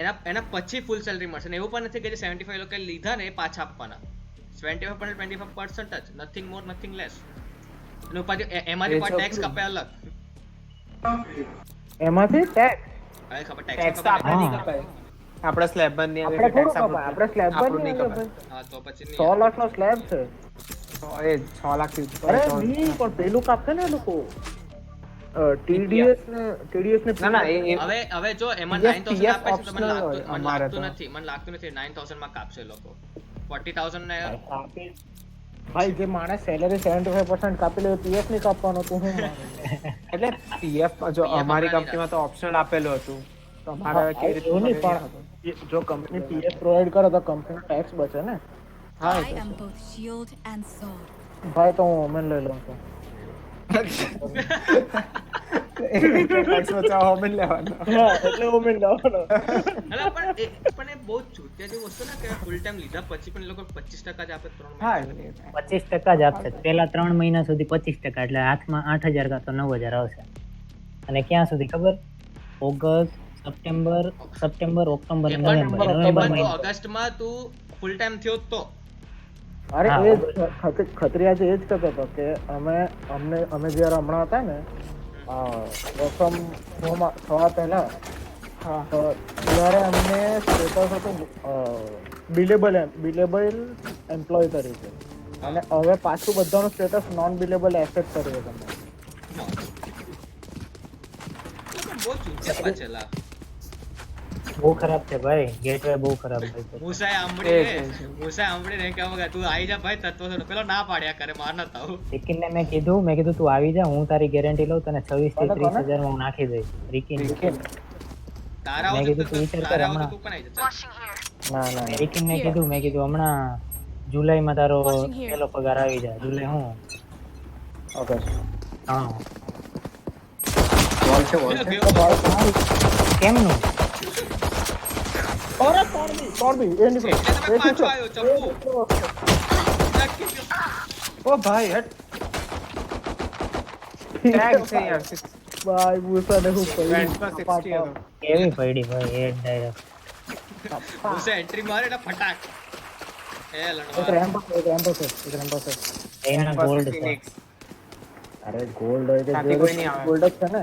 એના પછી ફૂલ સેલરી મળશે ને એવું પણ નથી કે જે 75 લોકો લીધા ને એ પાછા આપવાના 25% 25% જ નથિંગ મોર નથિંગ લેસ અને ઉપર એમાંથી પણ ટેક્સ કપે અલગ એમાંથી ટેક્સ હવે ખબર ટેક્સ ટેક્સ તો આપણે નહીં કપાય આપણા સ્લેબ બંધ આપણે થોડું કપાય આપણે સ્લેબ આપણું નહીં નહીં કપાય કપાય હા તો પછી 100 લાખનો સ્લેબ છે એ 6 લાખ થી ઉપર અરે નહીં પણ પેલું કાપશે ને એ લોકો ટીડીએસ ને ના ના એ હવે જો એમાં TF 9000 આપે છે તો મને optional હોય અમારે તો. લાગતું નથી 9000 માં કાપશે લોકો 40000 ને ભાઈ જે માણસ સેલરી 75% કાપી લે પીએફ નહીં કાપવાનો તો હું એટલે પીએફ જો PF અમારી હમણાં કંપનીમાં તો ઓપ્શનલ આપેલું હતું તો અમારે કેવી રીતે એવું નહીં પણ જો કંપની પીએફ પ્રોવાઈડ કરે તો કંપની ટેક્સ બચે ને હા I am both shield and sword. ભાઈ તો હું ઓમેન લઈ લઉં છું ટેક્સ બચાવ હોમેન લેવાનો હા એટલે ઓમેન લેવાનો અલા પણ એ બહુ છૂટિયા જેવી વસ્તુ ને કે ફૂલ ટાઈમ લીધા પછી પણ એ લોકો 25% જ આપે 3 હા મહિના 25% જ આપશે પેલા 3 મહિના સુધી 25% એટલે હાથમાં 8000 કાં તો 9000 આવશે અને ક્યાં સુધી ખબર August September October November August માં તું ફૂલ ટાઈમ થયો તો અરે હા, એ ખત્રિયા છે એ જ કહેતો હતો કે અમે જ્યારે હમણાં હતા ને વર્ક ફ્રોમ હોમ થવા પહેલા હા તો ત્યારે અમને સ્ટેટસ હતું બિલેબલ એમ્પ્લોય તરીકે અને હવે પાછું બધાનું સ્ટેટસ નોન બિલેબલ એસેટ તરીકે તમને બહુ છૂટિયા પાછેલા બહુ ખરાબ છે ભાઈ ગેટવે બહુ ખરાબ છે મુસાએ આંબડી ને કે તું આવી જા ભાઈ તત્વ પેલો ના પાડ્યા કરે માર ન થાવ રિકિનને મેં કીધું તું આવી જા હું તારી ગેરંટી લઉં તને 26 થી 30 હજાર માં હું નાખી દઈશ રિકિન તારા મેં કીધું તું વિચાર કર આવો તો હમણાં તું પણ આવી જા ના રિકિનને કીધું મેં કીધું હમણાં જુલાઈમાં તારો પેલો પગાર આવી જાય જુલાઈ હું ઓકે હા વોલ છે કેમનું અરે તોડબી એ નીકળો એટલે તમે પાછો આવ્યો ચપ્પુ ઓ ભાઈ હટ ટેગ છે યાર ભાઈ મુસાને હું બેન્ચમાં 60 હતો કેવી પડી ભાઈ એ ડાયરેક્ટ મુસા એન્ટ્રી મારે એટલે ફટાક એ એક લડવા રેમ્પ છે એના ગોલ્ડ છે Phoenix. અરે ગોલ્ડ હોય કે ત્યાંથી કોઈ નહીં આવે. ગોલ્ડ જ છે ને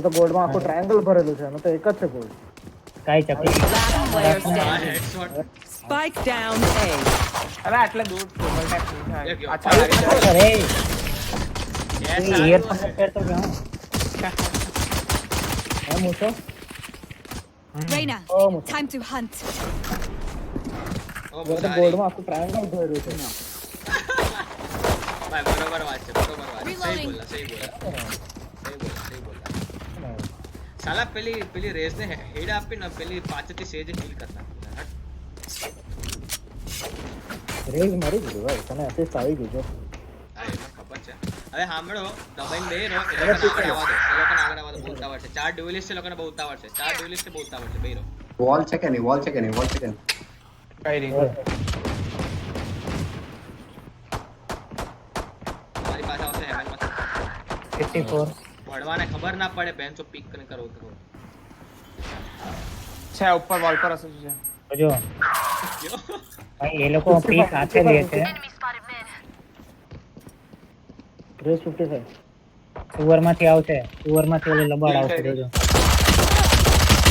તો ગોલ્ડમાં આખું ટ્રાયેંગલ ભરેલું છે એમાં તો એક જ છે ગોલ્ડ કાઈ ચકલી Last player આ standing. Headshot Spike down A. અરે આટલે દૂર ડબલ ટેપ નહીં થાય ગયો. અચ્છા આવી જાય. અરે યસ ઇયરફોન પહેરતો કે હું એમ મુસા Reina, Oh, Musa. time to hunt. ઓ તો મુસા ગોલ્ડમાં આખું ટ્રાયેંગલ ભરેલું છે ભાઈ બરોબર વાત છે સહી Reloading. બોલા સહી બોલા સાલા પેલી રેસ ને હેડ આપી ને પેલી પાછળથી સેજ કિલ કરતા રેજ મારી દીધું ભાઈ તને એસિસ્ટ આવી ગયું છે હા એ મને ખબર છે હવે સાંભળો દબાઈને બે રહો એ લોકોને આગળ આવવા દો બહુ ઉતાવળ છે 4 ડ્યુઅલિસ્ટ છે લોકોને બહુ ઉતાવળ છે 4 ડ્યુઅલિસ્ટ છે બહુ ઉતાવળ છે બે રહો વોલ છે કે નહીં કઈ રીતે તમારી પાસે આવશે હેવનમાં 54 ભણવાને ખબર ના પડે બેન્ચો પિક કરીને કરો તો છે ઉપર વોલ પર હશે છે જો ભાઈ એ લોકો પીક સાથે લે છે રેજ 55 સુવરમાંથી આવશે સુવરમાંથી ઓલો લબાડ આવશે જોજો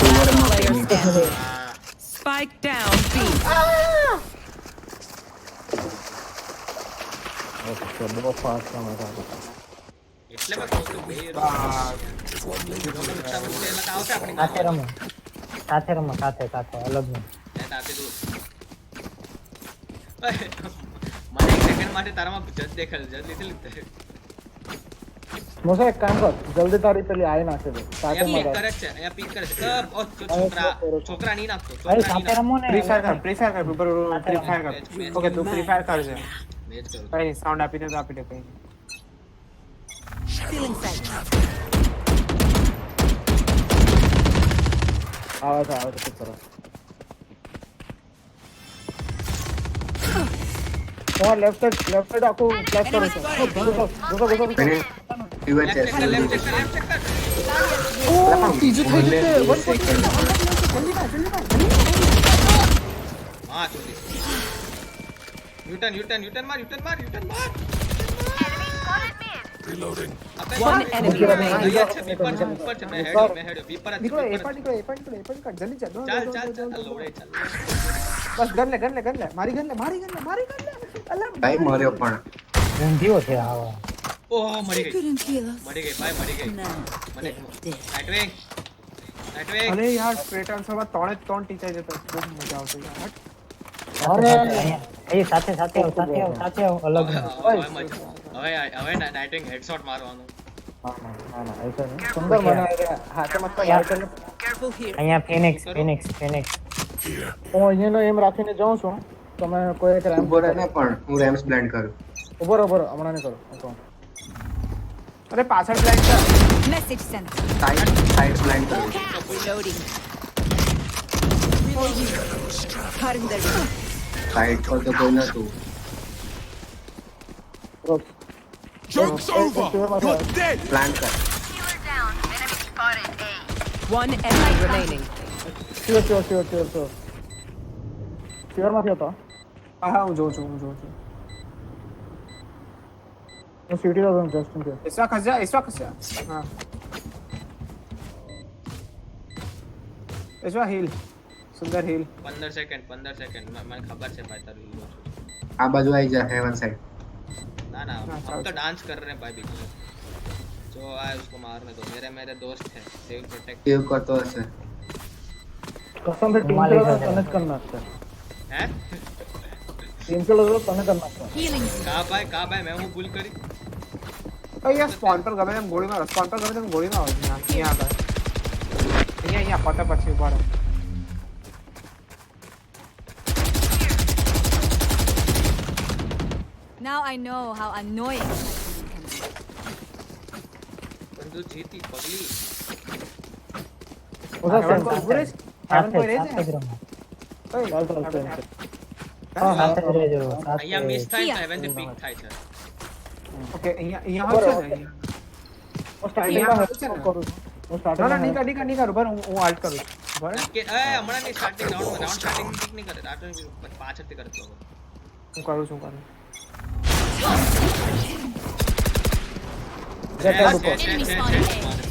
Last player standing. હા Spike down B. ઓકે બહુ ફાસ્ટ કામ હતા એટલે મેં કહું છું બે રહો આવશે આપણી સાથે રમો સાથે અલગ નહીં તાતે દૂર મને એક સેકન્ડ માટે તારામાં જજ દેખાય જજ લીધે મુસા એક કામ કર જલ્દી તારી પેલી આઈ નાખી દે સાથે અહીંયા મજા પીક કરે છે ઓ છોકરા નહીં નાખતો ભાઈ છોકરા સાથે રમો ને પ્રી ફાયર કર ઉપર પ્રી ફાયર કર ઓકે તું પ્રી ફાયર કરજે મેચ કરું કઈ સાઉન્ડ આપી દે તો આપી દે કઈ Stealing sight. આવે છે ખૂબ સરસ લેફ્ટ સાઈડ આખું ફ્લેશ કરું છું ઘુસો લેફ્ટ લેફ્ટ ચેક કર બીજું થઈ ગયું છે હા ચોલી યુટર્ન માર One enemy remaining. ઉપર છે મેં હેડ્યો બીપર જ નીકળો બીપર એ પણ નીકળો જલ્દી ચાલ ચાલ લોડે ચાલ બસ ગન લે મારી ગન લે અલા ભાઈ મર્યો પણ ઊંધિયો છે આવા ઓહ મરી ગઈ Couldn't kill us. મરી ગઈ No. મને નાઇટવેંગ અરે યાર સ્પ્રે ટ્રાન્સફરમાં ત્રણે ત્રણ ટીચર જતો ખૂબ મજા આવશે યાર એ સાથે આવ અલગ હવે નાઇટવેંગ હેડશોટ મારવાનું ના ऐसा नहीं सुंदर बना है हाथे मत यार करने Careful here. અહીંયા ફિનિક્સ હું અહીંયાનો એમ રાખીને જાઉં છું તમે કોઈ એક રેમ્પ ઉભો રહે ને પણ હું રેમ્સ બ્લેન્ડ કરું ઉભો રહો હમણાં નહીં કરો હું કહું. અરે પાછળ બ્લાઇન્ડ કર Message sent. સાઈડ બ્લેન્ડ કરું Reloading. Cutting their way. Side પર તો કોઈ નતું Bro, Joke's over! You're dead! Plan કર One enemy remaining. sure માંથી હતો હા હું જોઉં છું હું સિટી લો જસ્ટ ઇન કેસ इसवा खसा हाँ इसवा हील सुंदर हील 15 સેકન્ડ મને ખબર છે ભાઈ તારું હીરો છું આ બાજુ આવી જા હેવન સાઈડ ना हम तो डांस कर रहे हैं भाई बीच में जो आए उसको मारने दो मेरे दोस्त हैं सेव प्रोटेक्ट સેવ કરતો હશે कसम से टीम के लोग कनेक्ट करना है हैं टीम के लोग कनेक्ट करना है Healing. कहाँ भाई मैं हूँ भूल करी अरे यार स्पॉन पर गमे हम गोली मारो स्पॉन पर गमे हम गोली मारो यहाँ पर यहाँ पता पछी ऊपर Now I know how annoying. बंदूक जीती पगली उधर हेवन को पूरे हेवन को रेज સાથે જ રહો हाँ સાથે જ રહેજો અહીંયા મિસ થાય તો હેવન થી પીક થાય છે ओके यहाँ हो चल वो स्टार्टिंग में करूँ वो ना स्टार्टिंग ना में नहीं कर ऊपर હું આલ્ટ કરું બરાબર કે એ હમણાં ની સ્ટાર્ટિંગ રાઉન્ડ સ્ટાર્ટિંગ પીક નહીં કરે આ તો પાછળથી કરતો હું કરું છું Enemy spawning A.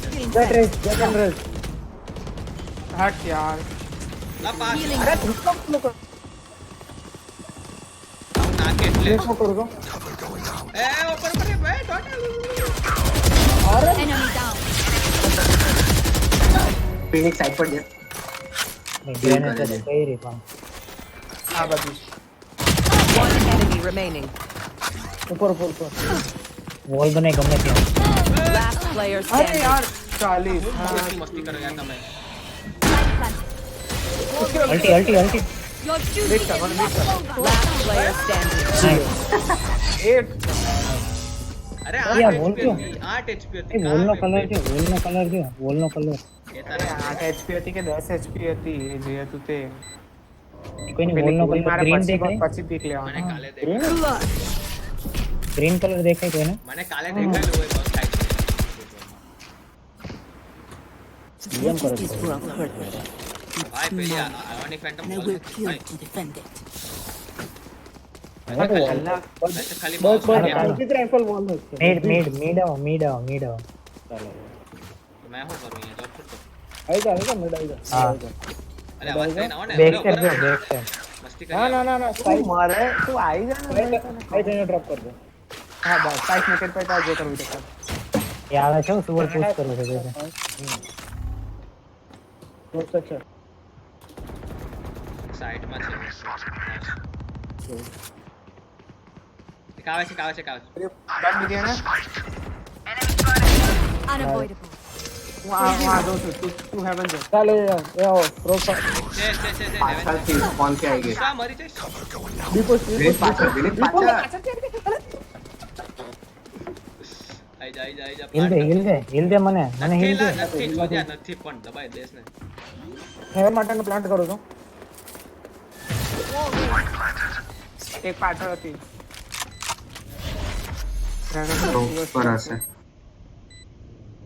Killing get res get and res હટ યાર લા પાસ Healing. अरे रुको रुको નાકે એટલે रेस को करूँ એ ઉપર એ total Enemy down. Phoenix side પર જે ગ્રેનેડ તો કઈ રી પણ આ બધું One enemy remaining. ऊपर ऊपर ऊपर વોલ બને ગમે ત્યાં Last player અરે standing. યાર 40 કેટલી મસ્તી કરો યાર તમે અલ્ટી Your duty is not over. Last player standing. એક અરે યાર, 8 બોલ HP ક્યો? હતી 8 HP હતી એ વોલનો કલર છે વોલનો કલર એ તારે 8 HP હતી કે 10 HP હતી એ જે હતું તે કોઈની પેલી વોલનો ગોળી કલર મારે ગ્રીન પછી દેખાય પછી પીક મને લેવાનું કાલે દેખાય ગ્રીન કલર દેખાય કોઈને મને કાલે દેખાયેલું હોય બસ થાય છે डीएम कर ભાઈ પેલી આવવાની ફેન્ટમ બોલ ભાઈ અલ્લાહ ખાલી बस boss बस માર્યા. किसी राइफल वॉल में મીડ આવો चलो मैं શું કરું અહીંયા જોબ છોડ आएगा मिड आएगा हाँ। અરે અવાજ કઈ ના આવે ને બેક બોલો, સાઈડ જો બરાબર. બેક સાઈડ મસ્તી ना કરી ना ना ना તું साइड મારે તું આવી જા ને साइड ड्रॉप कर दो હા બસ સાઈડ મેકેટ પર તા જે કરવું તે કર એ આવે છે સુવર પુશ કરવું છે તે दोस्त अच्छा સાઈડમાં છે કાવે છે બાદ દીધી ને Unavoidable. હું આ દઉં છું તું હેવન જો चलो ये आओ क्रॉस છે પાછળથી ફોન થી આવી ગઈ શા મરી જઈશ डीपो ગ્રેનેડ પાછળ ગ્રેનેડ પાછળ આઈ જા હિલ દે મને હિલ દે નથી જોજ્યા નથી પણ દબાઈ દેશ ને हेवन मार्टन प्लांट करो तो એક પાછળ હતી ઉપર હશે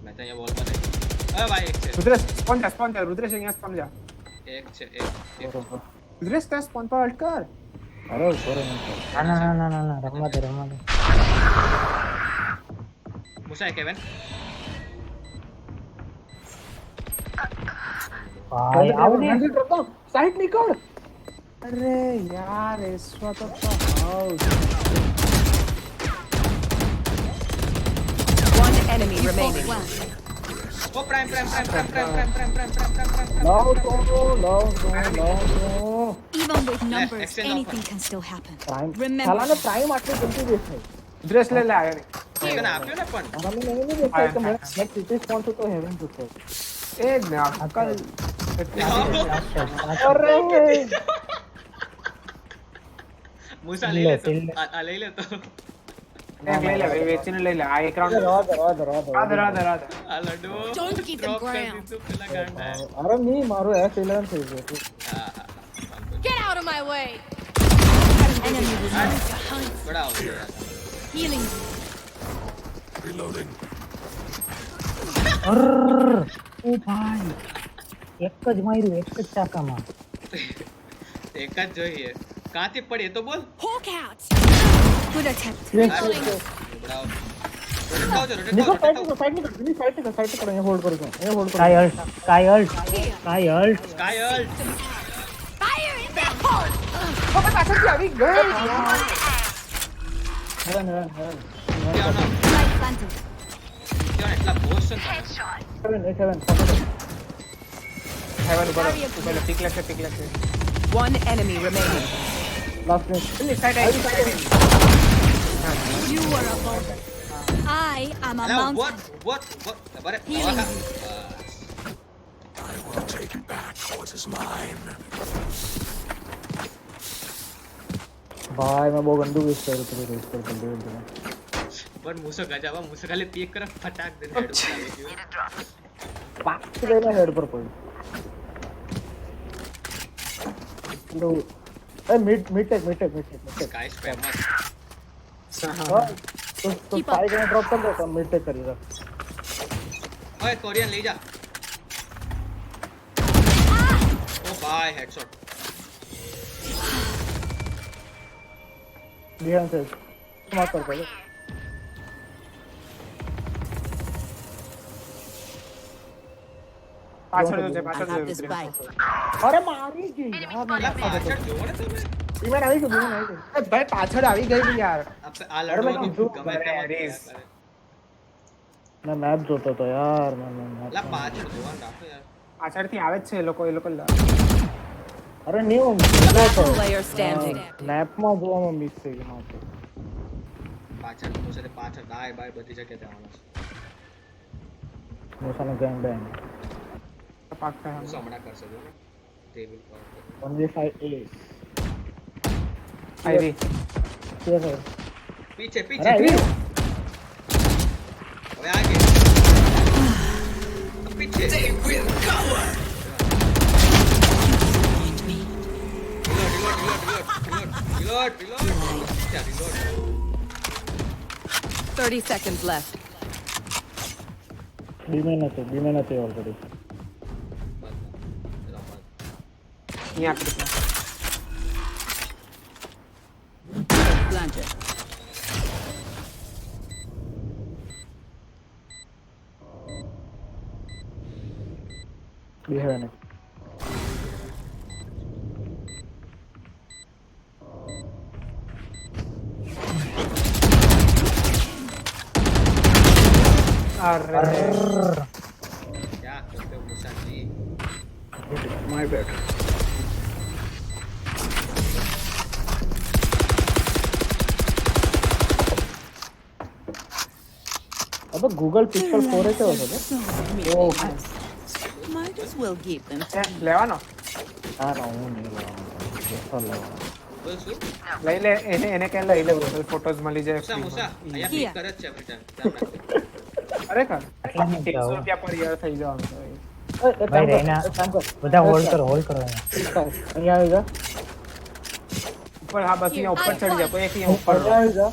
મેં તો અહીંયા વોલ પર અરે ભાઈ એક છે રુદ્રેશ સ્પોન જા રુદ્રેશ અહીંયા સ્પોન જા એક છે એક બરોબર. રુદ્રેશ તે સ્પોન પર અલ્ટ કર. અરે ઉપર નહીં. ના રમવા દે મુસાય કેવન ભાઈ આવ ને સાઈડ નીકળ. અરે યાર એસવા તો હાઉસ. One enemy remaining. ઓ પ્રાઇમ લાવ તો. Even with numbers, extend anything can still happen. Prime. Remember સાલાને પ્રાઇમ આટલી જલ્દી દેખાય. રુદ્રેશ લે આવ્યો ને. તને આપ્યો ને પણ મને નહીં દેખાય કે મેં સિટી સ્પોન તો હેવન તો છે. એ જ ને અકલ. અરે મુસા લઈ લે તો આ લઈ લે તો એક લઈ લે વેચીને લઈ લે આ એક રાઉન્ડ રવા દે. રાધા આ લડો Don't give them drop કરી ground. દીધું પેલા ગાંડા અરે નહીં મારું S11 થઈ ગયું. હા Get out of my way! Enemy was behind. બડા આવો Healing. Reloading. ઓ ભાઈ એક જ માર્યું એક જ ચાકામાં એક જ જોઈએ કાંથી પડી એ તો બોલ Hawk out! Good attempt. બડાઓ રોટેટ નીકળ થાઓ સાઈડ નીકળ. સાઈડ નીકળ અહીંયા હોલ્ડ કરું છું. કાય Alt sky Alt Fire in the hole! પાછળથી આવી ગઈ. હેવન. Light planted. એટલા બોસ છે ને હેવન. હેવન ઉપર પીક લેશે. One enemy remaining. Last minute. પેલી સાઈડ આવી. You were a boulder. I am a અલા mountain. what બરે Healing. I will take back what is mine. ભાઈ મેં બહુ ગંદુ વિશ કર્યું હતું રેસ પર જલ્દી. પણ મુસો ગજાવા મુસો ખાલી પીક કરે ફટાક દે હેડ ઉપર આવી ગયો પાછી ગઈને હેડ પર પડ્યું. લો એ મિડ ટેક. સ્કાય સ્પેમર હા તો સ્પાઈ ગઈને ડ્રોપ કર દો તો મિડ ટેક કરી દો. ઓય કોરિયન લઈ જા ઓ ભાઈ હેડશોટ ધ્યાન છે સ્માર્ટ કર પડે. પાછળ જોજે I have this bike. અરે મારી ગઈ યાર. અલા પાછળ જોવો ને તમે બીમાર આવી ગયું. એ ભાઈ પાછળ આવી ગઈ ને યાર. આ લડો મેં કીધું, ગમે અરે, તેમાં રેસ. મેં મેપ જોતો તો યાર. અલા પાછળ જોવા રાખો યાર પાછળથી આવે જ છે એ લોકો અરે નહીં Last player standing. મેપમાં જોવામાં મિસ થઈ ગયું. પાછળ મુસે પાછળ દાય બાય બધી જગ્યાએ આવવાનું છે મોસાનો ગેંગ બેંગ. પાકતા મુસો હમણાં કરશે જો ને ટેબલ પર 1v5 A. આવી શું છે? પીછે અરે પીછે આવી. હવે આગે પીછે reload 30 seconds left. બીમે નથી ઓલરેડી. અહીંયા કરી Planted. બિહાર ને અરે क्या करते हो मुसा जी માય બેડ. અબે ગૂગલ પિક્સેલ 4 એ કેવો છે? Might as well give them. લેવાનો હા ના હું નહીં લેવાનો. લેવાનો. बोल શું લઈ લે એને કે લઈ લે ફોટોઝ મળી જાય મુસા અહીંયા Here. પિક કરે જ છે every time ધ્યાન રાખજો અરે કર આટલા નહીં 100 જાઓ. રૂપિયા પર યર થઈ જવાનું એક ભાઈ કામ કર, રેના એક કામ કર. બધા હોલ્ડ કરો અહીંયા. અહીંયા આવી જા. ઉપર હા બસ અહીંયા ઉપર ચડી જા કોઈ એક અહીંયા ઉપર અહીંયા આવી જા.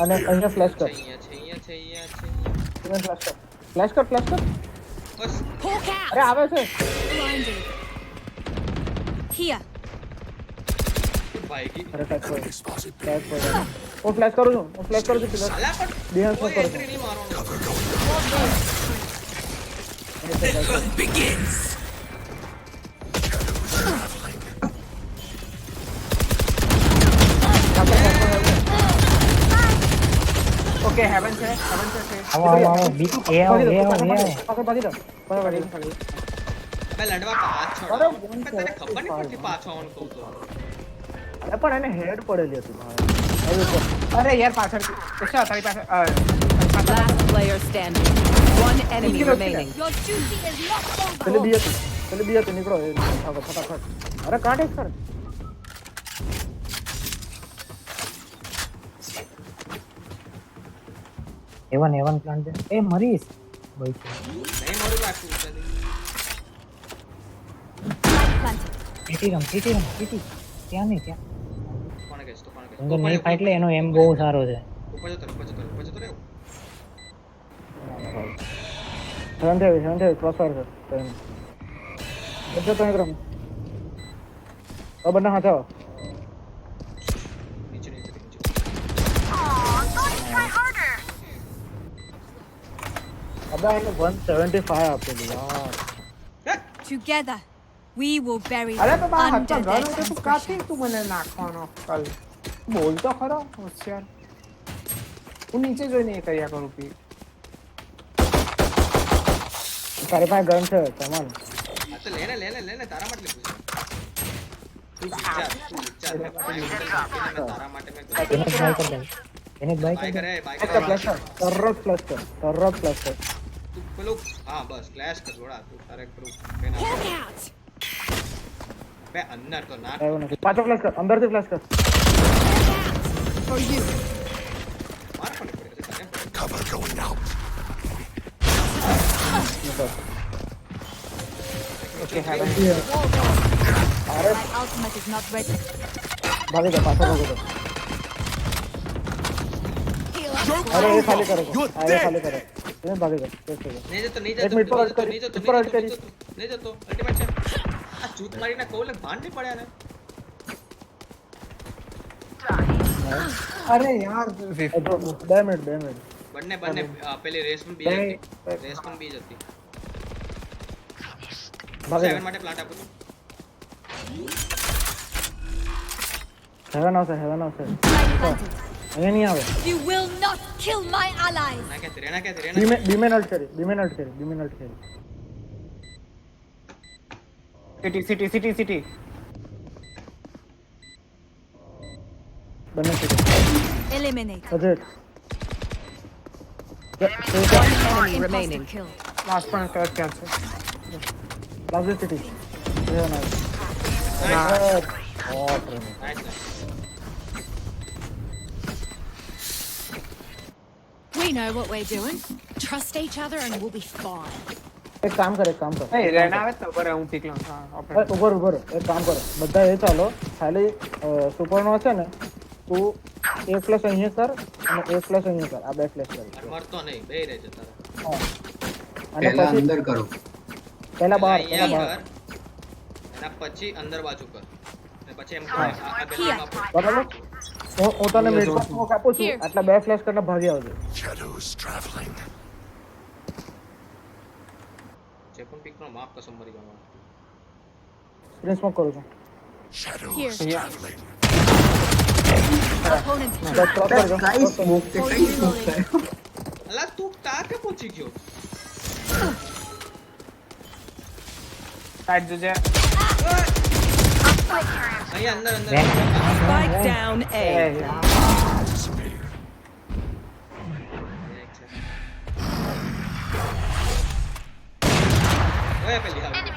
અને અહીંયા ફ્લેશ કર. અહીંયા છે ફ્લેશ કર. બસ Hawk out! અરે આવે છે. Blinded. Here. ભાઈ કી અરે ટેગ પર Enemy spotted. ટેગ પર હું ફ્લેશ કરું છું પિલર અલા પણ Behind કોઈ પર entry નહીં મારવાનો. Begins. ઓકે હેવન છે આવો બી એ આવો એ આવો ભાગી જાઓ અબે લડવા પાછળ અરે, પણ તને ખબર નહીં પડતી પાછો આવવાનું કહું તો અરે પણ એને હેડ પડેલી હતી ભાઈ અરે યાર પાછળ કશા તારી પાસે Last player standing. One enemy remaining. Your duty is not પેલી over. બી હતી નીકળો એ ફટાફટ અરે કાઢે સર એવન પ્લાન્ટ છે એ મરીશ ભાઈ નહીં મારું રાખવું છે સીટી ત્યાં નહીં ત્યાં કોણે કહીશ તો કોણે કહીશ અંદર નહીં ફાઈટ લે એનો એમ બહુ સારો છે ઉપર જતો રહે સેવન થઈ ક્રોસ ફાયર કર એટલે તો એકદમ બંને હાથે આવો નીચે અબે એને 175 આપેલી યાર Together, we will bury અરે તો them બા under હાથમાં their ગન હોય તો તું transgression. કાથી તું મને નાખવાનો કલ બોલ તો ખરો હોશિયાર હું નીચે જોઈને એ કર્યા કરું પી તારી પાસે ગન છે સમાન આ તો લેને તારા માટે લીધું છે તું વિચાર મેં તારા માટે મેં એને ટ્રાય કર દે એને બાય બાય કર કરે ફ્લેશ કર તું પેલું હા બસ ક્લેશ કર જોડા તું તારે પેલું પેન Hawk out! બે અંદર તો નાખ એવું નથી પાછો ફ્લેશ કર અંદરથી ફ્લેશ કર For you. માર પણ પડે છે તને Cover going out. Okay heaven અરે My ultimate is not ready. ભાગી જા પાછો ભાગી જા Heal up. અરે એ ખાલી કરે અરે ખાલી કરે તમે ભાગી જા નહીં જતો એક મિનિટ પર અટકે, ઉપર અટકે. નહીં જતો અલ્ટિમેટ છે આ ચૂત મારીને કોલે ભાન નહીં પડ્યા ને અરે યાર બે મિનિટ બંને પેલી રેસ પણ બી જ હતી ભાગી 7 જા માટે પ્લાન્ટ આપું છું હેવન આવશે અહીંયા નહીં આવે You will not kill my allies. ના કે રેના બીમેન અલ્ટ કરી સિટી બંને છે Eliminate. Budget One enemy remaining. Kill. Last પણ કર ક્યાં છે લાસ્ટ સિટી હેવન આવે nice We know what we're doing. Trust each other and we'll be fine. એક કામ કર એ રેન આવે તો બરે હું પીક લઉં હા આપણે ઉપર એક કામ કરો બધા એ ચાલો ખાલી સુપરનો છે ને તું એક પ્લસ અહીંયા કર અને એક પ્લસ અહીંયા કર આ બે પ્લસ કરી મરતો નહીં બે રહે છે તારા હા. અને પહેલા પછી અંદર કરો પહેલા બહાર અહીંયા કર એના પછી અંદર બાજુ કર અને પછી એમ કર આ ગલીમાં પડ. બરાબર હું તને મિડમાં સ્મોક આપું છું આટલા બે ફ્લેશ કરીને ભાગી આવજો Shadows traveling. જે પણ પીકનો માપ કસમ મરી ગયો સ્ક્રીન સ્મોક કરું છું Shadows Here. traveling. Opponent bus cross કરજો કઈ સ્મોક તે કઈ સ્મોક થયો અલા તું તાર કે પહોંચી ગયો સાઈડ જોજે અહીંયા અંદર Spike down એ A. યાર Disappear. ઓય પેલી આવી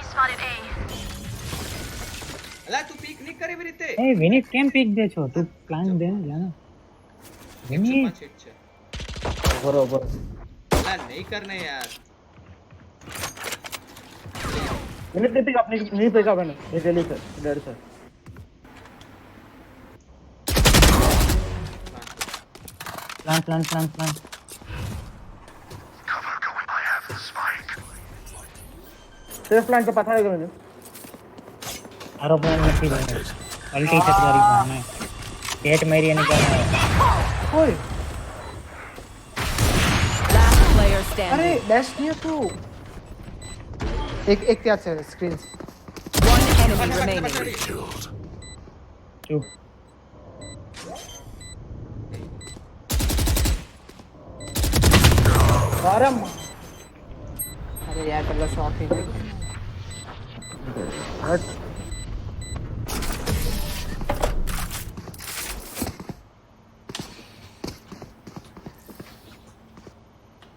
અલા તું પીક નહીં કરી એવી રીતે એ વિનીત કેમ પીક દે છો તું પ્લાન દે ને જાનો વિનીત 105 છે બરોબર અલા નહીં કરને યાર મિનિટ નહીં પિક નહીં પિક અપ એને એ ગેલી છે ડેડ છે પ્લાન સેફ પ્લાન તો પાછળ ગયો ને મારો પ્લાન નથી બન્યો અલ્ટી ચકવારી ગામે પેટ મારી એની ગામે ઓય Last player અરે standing. ડેશ નહીં હતું એક ત્યાં છે screen One enemy remaining. Killed. ચૂપ અરે અરે યાર પેલો શોટ થઈ ગયો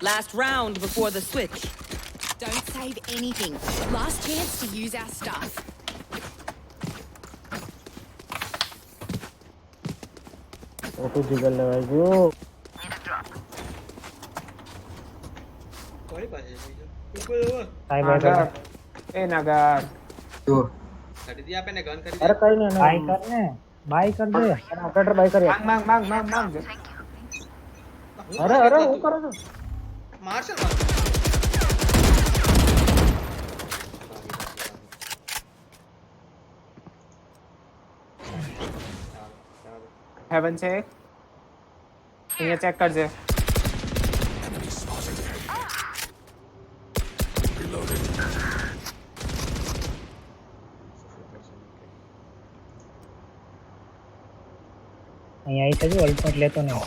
Last round before the switch. Don't save anything. Last chance to use our stuff. ઓટો જીગર લેવાય ગયો કોની પાસે છે બીજો? ઉપર જુઓ. સાહેબ આ નાગર એ નાગર જો કરી દી આપે ને ગન કરી અરે દે. કઈ નહીં બાય કર ને બાય કર દે ઓપરેટર બાય કરી માંગ માંગ માંગ માંગ માંગ અરે અરે હું કરો છો માર્શલ માર. હેવન છે એક. અહીંયા ચેક કરજે Enemy spotted. Reloading. અહીંયા આવી છે અલ્ટ લેતો નહીં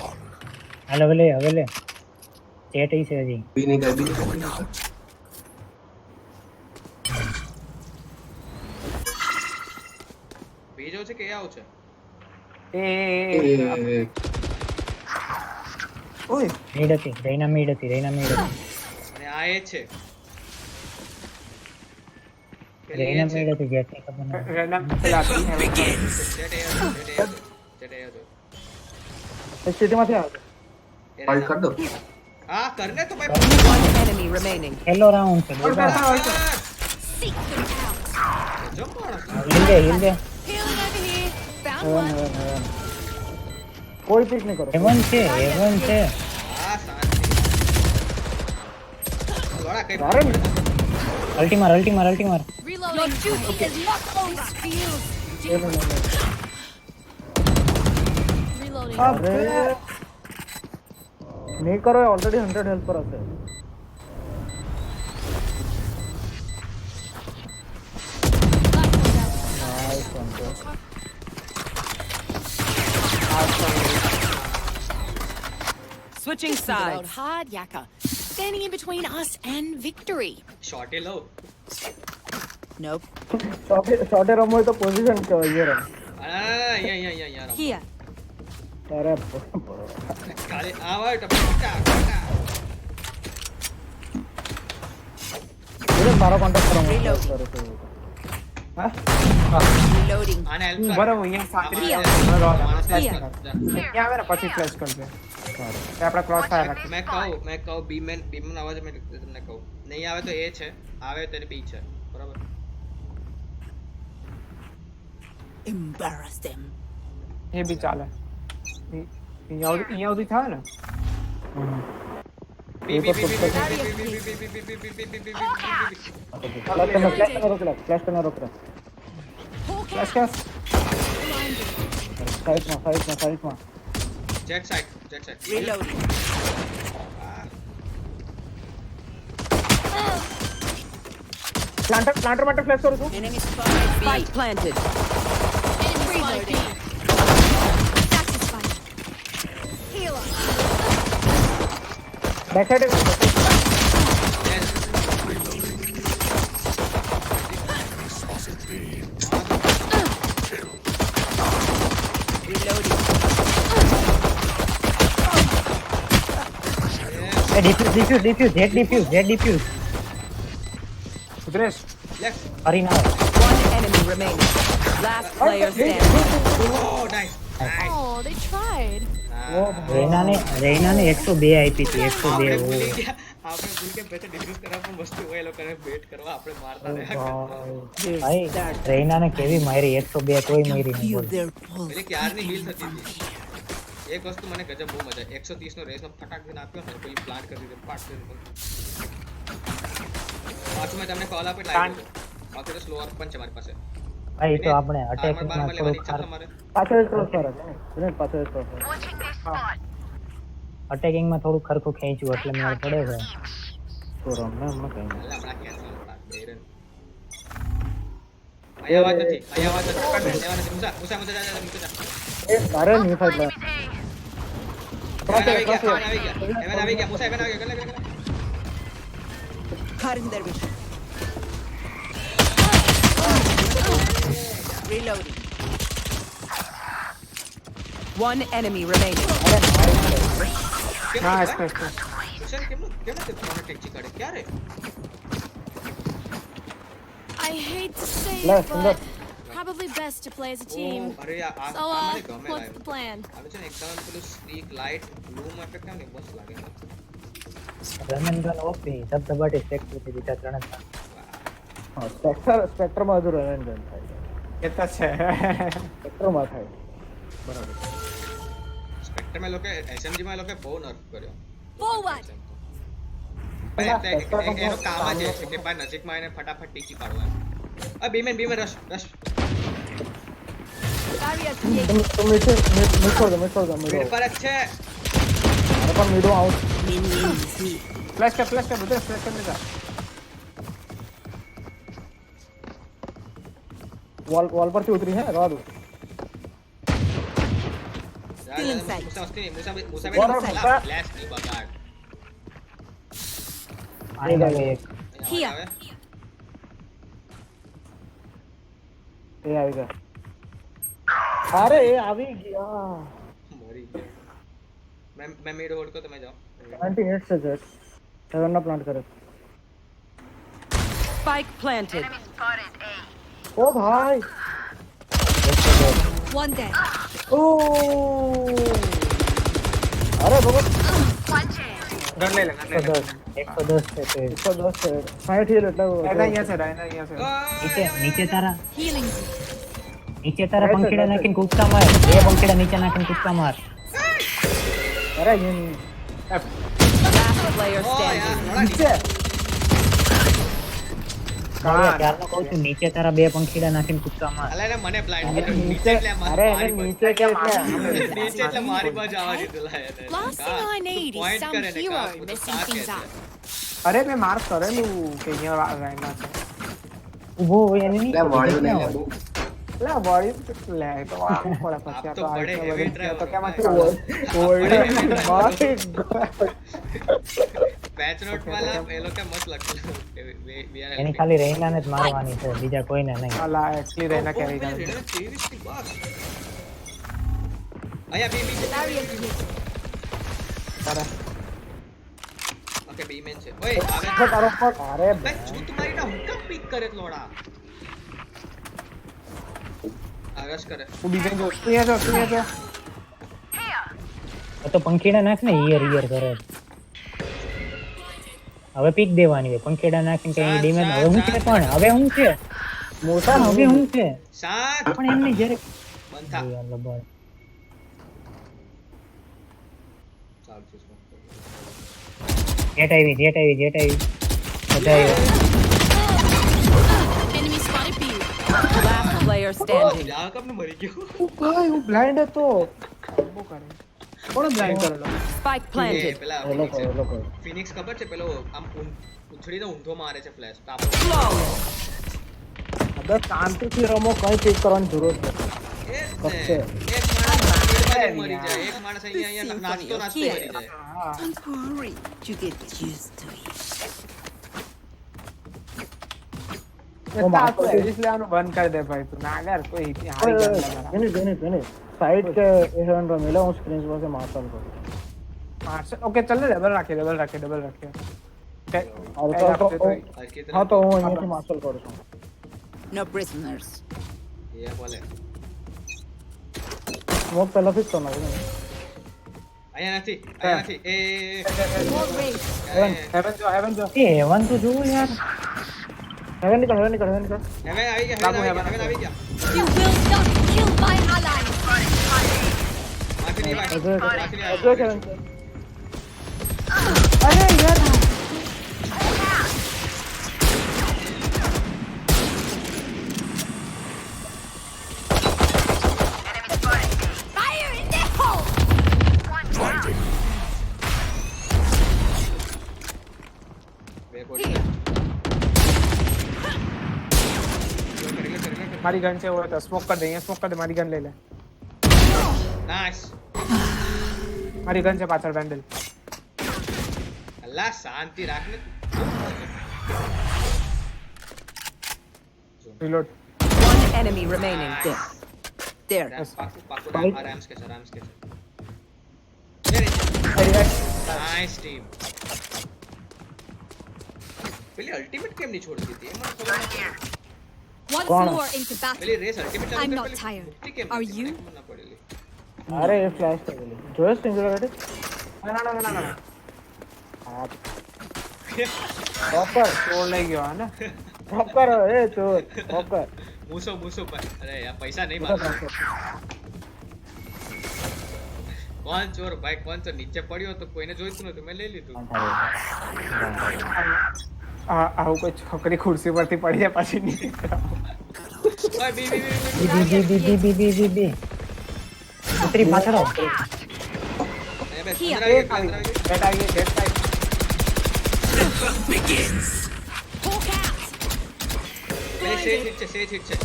હાલ હવે લે ચેટ ઈ છે હજી બી નહીં કર બી Going out. બીજો છે કે એ આવું છે? એ ઓય મીડ હતી રૈના મીડ હતી અને આ એ છે. પેલી એ રૈના છે. મીડ હતી જેટની ખબર નહીં રેન્ડમ પેલા જેટ એ હતો, જેટ એ હતો, જેટ એ હતો. સિટીમાંથી આવે એ હોલ્ડ કર દો હા કરને તો ભાઈ. One enemy remaining. છેલ્લો રાઉન્ડ છે બોલો Seek them out. જો કોણ હતો? Hill they Healing over here. Found one. કોઈ પીક નહીં કરો હેવન છે હા શાંતિ. લોડા કઈ અરે અલ્ટી માર Reloading. Your duty is not over. Feels. Reloading. અરે નહીં કરો ઓલરેડી 100 હેલ્થ પર હશે nice one Switching Rode sides. hard, Yaka. Standing in between us and victory. Short એ લઉં. Nope. શોર્ટે રમવું હોય તો પોઝિશન કહેવાય યાર અહીંયા રમો. Here. અરે ખાલી આ હોય તો પટા, પટા. મારો કોન્ટેક્ટ કરો Reload. હા Reloading. આને help કર. બરાબર અહીંયા સાકરી આમાં માણસ flash Here. કર. જા. અહીંયા આવે ને પછી ફ્લેશ કરજે તે આપણે ક્રોસ ફાયર રાખીએ મેં કહું બીમેન અવાજ મેં તમને કહું નહીં આવે તો એ છે, આવે તો બી છે, બરાબર? Embarrass them. એ બી ચાલે અહીંયા સુધી થાય ને બી બી બી બી બી ફ્લેશ કરને રોક રે ફ્લેશ કર સાઈડમાં જેટ સાઈડ. Reloading. પ્લાન્ટર માટે ફ્લેશ કરું છું Enemy spotted. Spike planted. Reloading. Satisfied. Healer. Back side Spotted B. Reloading. Defuse Sudhresh left. ફરી ના આવે. One enemy remaining. Last player standing. Oh nice. Oh, they tried. રૈનાને 102 આપી હતી 102 આપણે ભૂલી કે બેઠે ડિસ્કસ કરવા પણ વસ્તુ હોય, એ લોકોને બેટ કરવા આપણે મારતા રહ્યા કરતા. ભાઈ રૈનાને કેવી મારી 102 કોઈ મારી નહીં બોલ. પેલી ક્યારની ડીલ થતી હતી. એક વસ્તુ મને ગજબ બહુ મજા આવી. 130 નો રેસ નો ફટાક દઈને આપ્યો ને, પેલી પ્લાન્ટ કરી દીધો, પાટ કરી દીધો. પાછું મેં તમને કોલ આપી લાવ્યો હતો. બાકી તો સ્લોઅર પણ છે મારી પાસે. ભાઈ તો આપણે આર્મર અટેકિંગમાં બારમાં લેવાની થોડું ઈચ્છા તમારે પાછળ એક ક્રોસ પર હતો વિનેટ પાછળ એક ક્રોસ પર અટેકિંગમાં થોડું ખરખું ખેંચ્યું એટલે મેળ પડે છે તો રમને હમણાં કઈ નહીં હમણાં cancel હતા, બેરન. અહીંયા અવાજ નથી, અહીંયા અવાજ નથી. લેવા નથી. મુસા, મુસા, મુસા, જા, જા, મુસા, જા. એ તારે નહીં ફાઈટ લે એવન આવી ગયા, એવન આવી ગયા, એવન આવી ગયા, મુસા, એવન આવી ગયા, ગલે, ગલે, ગલે. Cutting their vision. Reloading. One enemy remaining. કેમ નાઈસ ભાઈ? નાઈસ મુસા, કેમનું તે ત્રણ ટેક્સી કાઢે? ક્યારે? I hate to say Left, it, but left. probably best to play as a team. ઓ, અરે આ So, મને ગમે what's the plan? આવે છે ને એકદમ પેલું સ્ટીક લાઇટ બ્લૂમ ઇફેક્ટ આવે ને મસ્ત લાગે રમન ગન ઓપી ધબધબાટી સ્પેક્ટર થી બીજા ત્રણ હતા હા સ્પેક્ટ્રમાં હજુ રન ગન થાય એ તો છે સ્પેક્ટ્રમાં થાય બરાબર સ્પેક્ટ્રમ એ લોકો એસએમજી માં એ લોકો બહુ નર્ફ કર્યો Forward! એનો કામ જ એ છે કે ભાઈ નજીકમાં એને ફટાફટ ટીકી પાડવા આ બીમેન રશ Barrier created. તો મિડ છોડ દો મિડ પર જ છે અરે પણ મિડો આઉટ ફ્લેશ કર બધે ફ્લેશ કર દેતા વોલ પરથી ઉતરી હે રવા દો Still inside. મુસા બરાબર. ફ્લેશ ની બગાડ આની લાગે એક Here. આવે એ આવી ગયા અરે એ આવી ગયા મરી ગયો मैं मिड होल्ड को તમે જાઓ 98 से जेट 7 ना प्लांट करे Spike planted. ओ भाई One dead. ओ अरे बाबा ગન લઈ લે 110 છે તે 110 છે 60 હિલ એટલે એના અહીંયા છે નીચે તારા Healing. પંખીડા નાખીને કૂદકા માર બે પંખીડા નીચે નાખીને કૂદકા માર અરે ये नहीं Last player ઓ યાર standing. થોડા नीचे ત્યારનો કહું છું નીચે તારા બે પંખીડા નાખીને કૂદકા માર અલે ને મને બ્લાઇન્ડ अरे કર્યો नीचे એટલે अरे એને नीचे के એટલે નીચે એટલે મારી બાજુ આવવા દીધું લા એને Last thing I need is point some કરે ને hero કાપ, તો messing કાકે things છે. up. અરે મેં માર્ક કરેલું કે અહીંયા રાઈના છે ઊભો હોય એને નહીં લે વાળ્યું નહીં લે બહુ લે વળી લે તો આવું પડે પછી આપ આ તો તો આ બડે એટલો heavy બધો driver તો કેમાં ભાઈ. ચાલે? ઓય પેચ નોટ વાલા એ લોકો મસ્ત લખેલું કે we are એની ખાલી રહીનાને જ મારવાની છે બીજા કોઈને નહીં અલા એકલી રહીને કેરી કરે રેડો 23 ની બસ આયા બી Barrier created. કરે ઓકે બી મેન છે ઓય આવે તારો પર અરે ભાઈ જૂત મારીને હુકમ પિક કરે લોડા આરસ કરે હું બીજે જો અહીંયા જો તો પંખીડા નાખ ને ઈયર કરે હવે પીક દેવાની હોય પંખીડા નાખીને કઈ ડિમેજ હવે હું છે પણ હવે હું છે મોટા હવે હું છે શાંત પણ એમની જ્યારે બંધ થા લબર ચાલ છે સ્મોક જેટ આવી બધા આવ્યા Enemy spotted B. Last player standing. યા કબ મરી ગયો ભાઈ હું બ્લાઇન્ડ હતો બહુ કરે કોણ બ્લાઇન્ડ કરેલો Spike એ planted. પેલા એ લોકો ફિનિક્સ ખબર છે પેલો આમ ઉછળીને ઊંધો મારે છે ફ્લેશ તો હવે શાંતિથી રમો કઈ પિક કરવાની જરૂર છે એ જ ને એક માણસ મરી જાય એક માણસ અહીંયા નાચતો મરી જાય હા Don't worry, you get used to it. Series લેવાનું બંધ કરી દે ભાઈ તું ના યાર કોઈ હારી ગેમ ગણી સાઈડ કે એ હેવન રમેલા હું સ્ક્રીન પર से मार्शल को મારશે ઓકે ચાલ ને ડબલ રાખીએ और હરકત हाँ तो હું અહીંયાથી માર્શલ કરું છું No prisoners. એ બોલે સ્મોક પહેલાથી જ કરવાનો છે અહીંયા નથી એ More raid. હેવન જો એ હેવન તો જોવો યાર હેવન નિકલ હવે આવી ગયા You will not kill my ally. માફી નહીં ભાઈ અજય માફી નહીં અજય હેવન અરે યાર મારી ગન છે, वो तो स्मोक कर दे, स्मोक कर दे, મારી ગન ले ले, નાઈસ. મારી ગન છે પાછળ વેન્ડલ. અલ્લા શાંતિ રાખ ને. Reload. One enemy remaining. There. પાકું આરામ કે છે. Nice team. પેલી અલ્ટિમેટ કેમ નહીં છોડી દીધી? એમાં ખબર નથી. Once Gone. more into battle. પેલી race ultimate I'm not tired. Are you? ના પડેલી. અરે એ ફ્લેશ થઈ ગયેલી. જોયો સિંગ્યુલારિટી? ના હા. પ્રોપર ચોર લઈ ગયો હે ને. પ્રોપર એ ચોર પ્રોપર. મૂસો પર. અરે યાર પૈસા નહીં માગતો. કોણ ચોર ભાઈ? કોણ ચોર? નીચે પડ્યો તો કોઈને જોઈતું નતું, મેં લઈ લીધું. આવું કોઈ છોકરી ખુરશી પરથી પડી જાય પછી નહીં. ઓય બી બી ઉતરી પાછળ આવ. એ બે Here. સુંદર આવી ગઈ. ડેટ આવી ગઈ, ડેટ આવી. Hawk out. સેજ હિટ છે.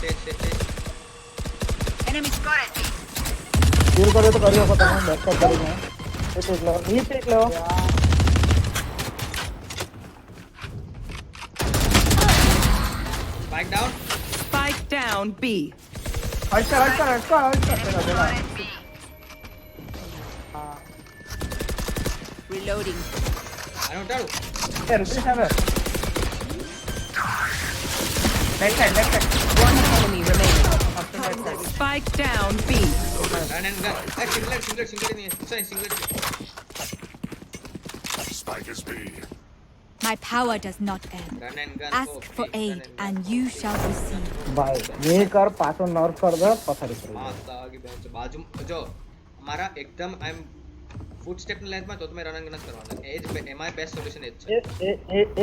કિલ કર્યો તો કરી શકો તમે બેકઅપ કરીને. એક લો. એક લો. Spike down. Spike down B. હટ. Reloading. આને ઉતારું. એ રૂપી સાહેબ. Back side. One enemy remaining. Spike down B. Run and gun. એ સિંગલ નહીં. Sorry single. Spike is B. My power does not end. Run and gun. Ask for aid and you shall receive. ભાઈ ये कर પાછો નર્ફ કર દે પથારી પર. માતા આગે બેંચ બાજુ જો અમારા એકદમ આઈ એમ ફૂટ સ્ટેપ ની લેન્થ માં તો તમે રન એન્ડ ગન જ કરવાના. એ જ એમાં બેસ્ટ સોલ્યુશન એ જ છે.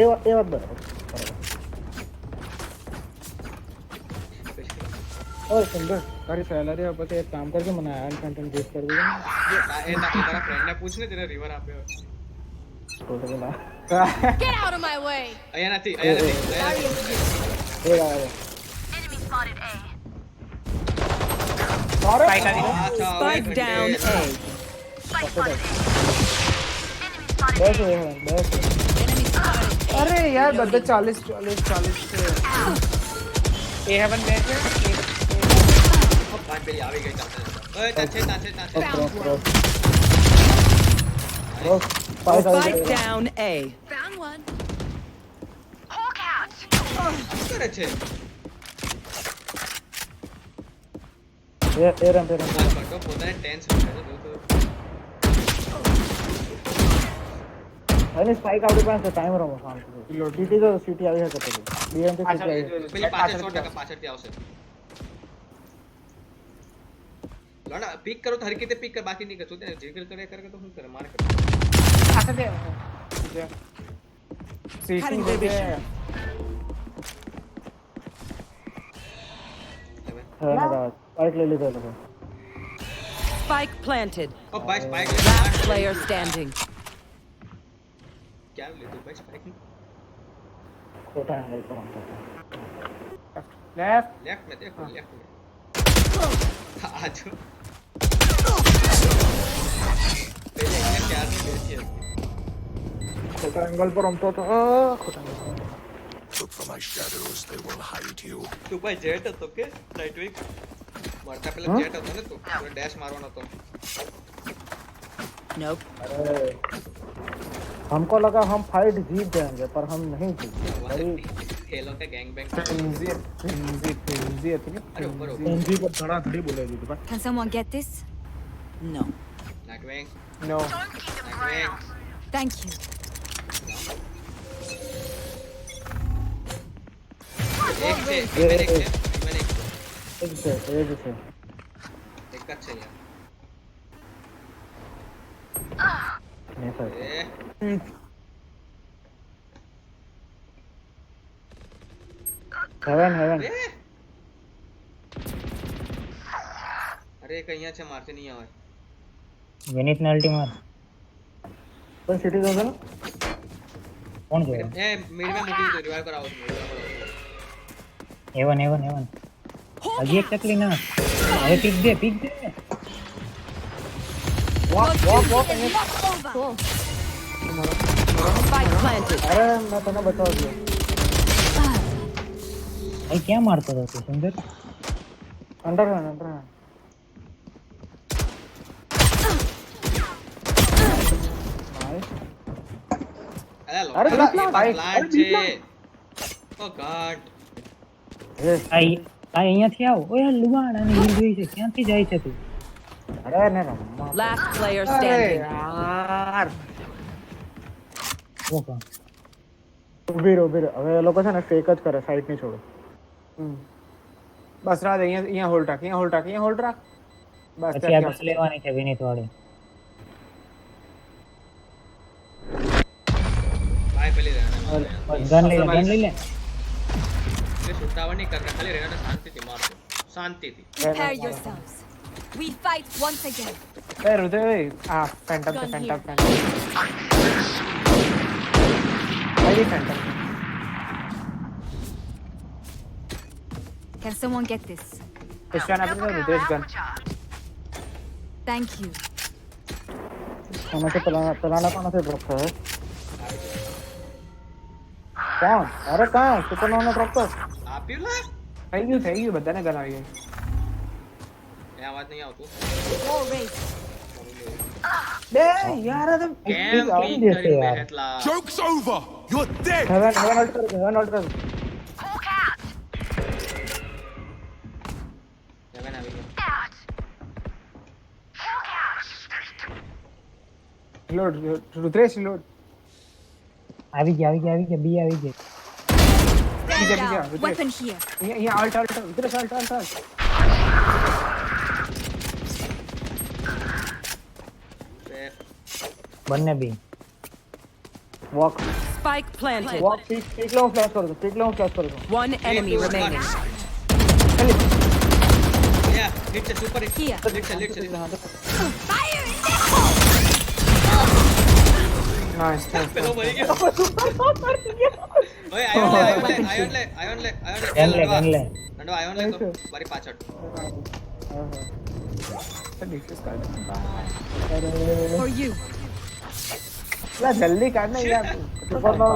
એ વાત બરાબર. ઓય સુંદર તારી સેલરી હવે પછી એક કામ કરજે મને આયન કન્ટેન્ટ ગિફ્ટ કરી દેજે. એ તારા ફ્રેન્ડ ને પૂછ ને તેને રિવર આપ્યો. Total Get out of my way. અહીંયા નથી. એ આવે. Spike down A. બેસ. અરે યાર બધા 40 છે. એ હેવન બે છે. પાંચ પેલી આવી ગઈ ચાલતા. ઓય ત્યાં છે. Ross pi Spike down A. Found one. શું કરે છે? એ રમ બટો પોતાને ટેન્સ કરે છે. અને સ્પાઇક આપણી પાસે ટાઈમ રમો શાંતિ. સિટી આવી શકે પેલી. બીએમ થી સિટી આવી. પેલી પાછળ 100% પાછળથી આવશે. લોના પિક કરો તો હરકતે પિક કર, બાકી નહીં કરતો તે જીગલ કરે તો શું કરે મારે કરે. આખા દે. સીટી દે. સ્પાઇક લઈ લીધો લોકો. Spike planted. ઓ ભાઈ સ્પાઇક Last player standing. ક્યાં લીધું ભાઈ સ્પાઇક? ખોટા એંગલ પર રમતો. લેફ્ટ. લેફ્ટ મે દેખો લેફ્ટ મે. આજો પેલે એને ક્યાં બેઠી હતી. ખોટા એંગલ પર રમતો તો. ખોટા એંગલ પર. Look for my shadows, they will hide you. તું ભાઈ જેટ હતો કે નાઇટવિંગ મરતા પેલા જેટ હતો ને તું ડેશ મારવાનો હતો. Nope. अरे हमको लगा हम फाइट जीत जाएंगे पर हम नहीं जीते. એ લોકો ગેંગ બેંગ. ફિન્ઝી હતી ને. અરે ઉપર एनजी पर धड़ा धड़ी बोले जी भाई. Can someone get this? No. નાઇટવિંગ no. નાઇટવિંગ. Thank you. એક છે એક છે एक से એક જ છે યાર. नहीं सर. એ हेवन અરે અરે એક અહીંયા છે મારથી નહીં આવે. વિનીત ને અલ્ટી માર. पर सिटी दो ना. કોણ જોવે? એ મીડ મે મૂકી દીધું રિવાઇવ કરાવો. એવન હજી એક ચકલી ના હવે પીક દે વોક અહીંયા Over. Spike planted. અરે મેં તને બતાવી દઉં અહીં ક્યાં મારતો હતો તું સુંદર અંડર અરે અરે લોકો, બીપલા, એ plant અરે બીપલા. છે. Oh God. અહીંયાથી આવ ઓય લુવાડ અને હિલ જોઈ છે ક્યાંથી જાય છે તું અરે ને રમવા Last player અરે standing. યાર ઓકે ઊભી રહો હવે એ લોકો છે ને ફેક જ કરે સાઈડ ની છોડો બસ રાજ અહીંયા હોલ્ડ રાખ બસ પછી આ બસ લેવાની છે વિનીત વાળી ભાઈ પેલી રહેને ગન લઈ લે એટલે છૂટાવા નહીં કરતા, ખાલી રહેને શાંતિથી મારજો. શાંતિથી. Prepare yourselves. We fight once again. એ રુદે આ phantom Gun I here. Phantom Can someone get this? ઈશાન આપી દો રુદ્રેશ ગન Thank you. તમે તો પેલાના પણ નથી ડ્રોપ થયો કોણ અરે કાં સુપરનોવાનો ડ્રોપ કર આપ્યું લા? થઈ ગયું બધાને ગન આવી ગઈ એ અવાજ નહીં આવતો. Wall raised. બે યાર આ તો કેમ આવી ક્લિક જશે કરીને યાર. બેઠલા? Joke's over! You're dead! Heaven hold કર જગન આવી ગયો. લોડ રુદ્રેશ લોડ આવી ગયા બી આવી ગઈ Stand Bija, down. Vijay. Weapon here. અહીંયા આલ્ટ રુદ્રેશ આલ્ટ બંને B walk Spike planted. Walk peek લો ફ્લેશ કરો One enemy remaining. Yeah, hit છે, super hit. Here. Hit છે. Fire in the નાઈસ પેલો મરી ગયો. ઓય, આયોન લે. ગન લે નંદો, આયોન લે તો મારી પાછળ. ડિફ્યુઝ કાઢ For you. લા જલ્દી કાઢ ને યાર સુપરનો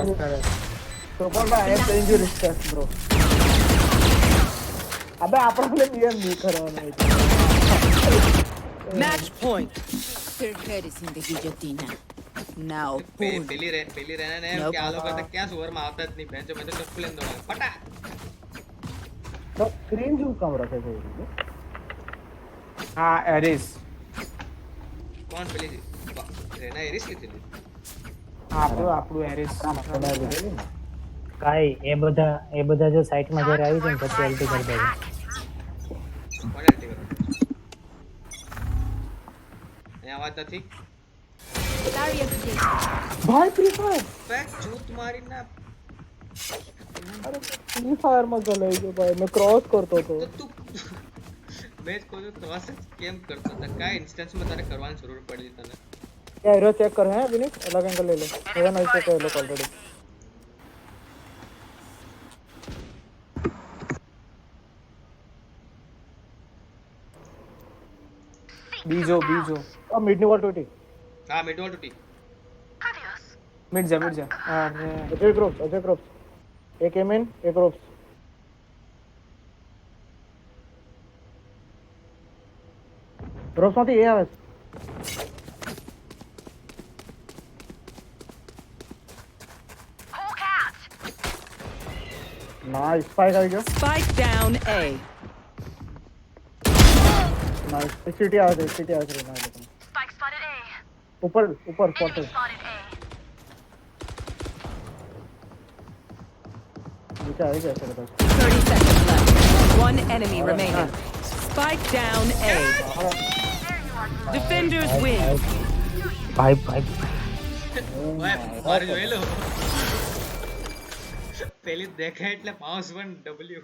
આઈ એમ ચેન્જ યુર સ્ટેપ બ્રો અબે આપણે બીએમ નહીં કરવાનો Match point. Their head is in the guillotine. Now pull. પેલી રહેને ને No કે આ લોકો તો papa. ક્યાં સુવરમાં આવતા જ નહીં. બેન્ચો મેં તો ચપ્પુ લઈને દોડાવે. ફટા. તો સ્ક્રીન શું કામ રાખે છે એ રીતે? હા એરિસ કોણ પેલી રહેના એરિસ કીધી? આપણું એરિસ બનાવી દીધેલી ને. કાઈ એ બધા જો સાઈટમાં જ્યારે આવી જાય ને પછી અલ્ટી કરી દેજો કોણ એડિટ કરો? અહીંયા અવાજ નથી. Barrier here. ભાઈ ફ્રી ફાયર બેક ચૂત મારી ના. અરે ફ્રી ફાયર માં ગલાઈ ગયો ભાઈ મેં ક્રોસ કરતો હતો તો તું મેચ કોઈ ક્રોસ કેમ કરતો હતા? કયા ઇન્સ્ટન્સમાં તારે કરવાની જરૂર પડી તને? એ એરો ચેક કર હે વિનીત અલગ એંગલ ले लो हेवन ऐसे कर लो ऑलरेडी બીજો और मिड ની વોલ ટૂટી હા, મિડવોલ તૂટી. મિડ જા અરે અજય ગ્રુપ્સ એક એમ ઇન એક ગ્રુપ્સ માંથી એ આવે છે નાઈસ સ્પાઇક આવી ગયો Spike down A. Nice city આવે છે નાઈસ ઉપર સ્પોટેડ નીચે આવી ગયા છે બધા 30 seconds left. One enemy remaining. Spike down A. Defenders win. ભાઈ ઓય, મારે જોયેલું. પેલી દેખાય એટલે માઉસ 1 W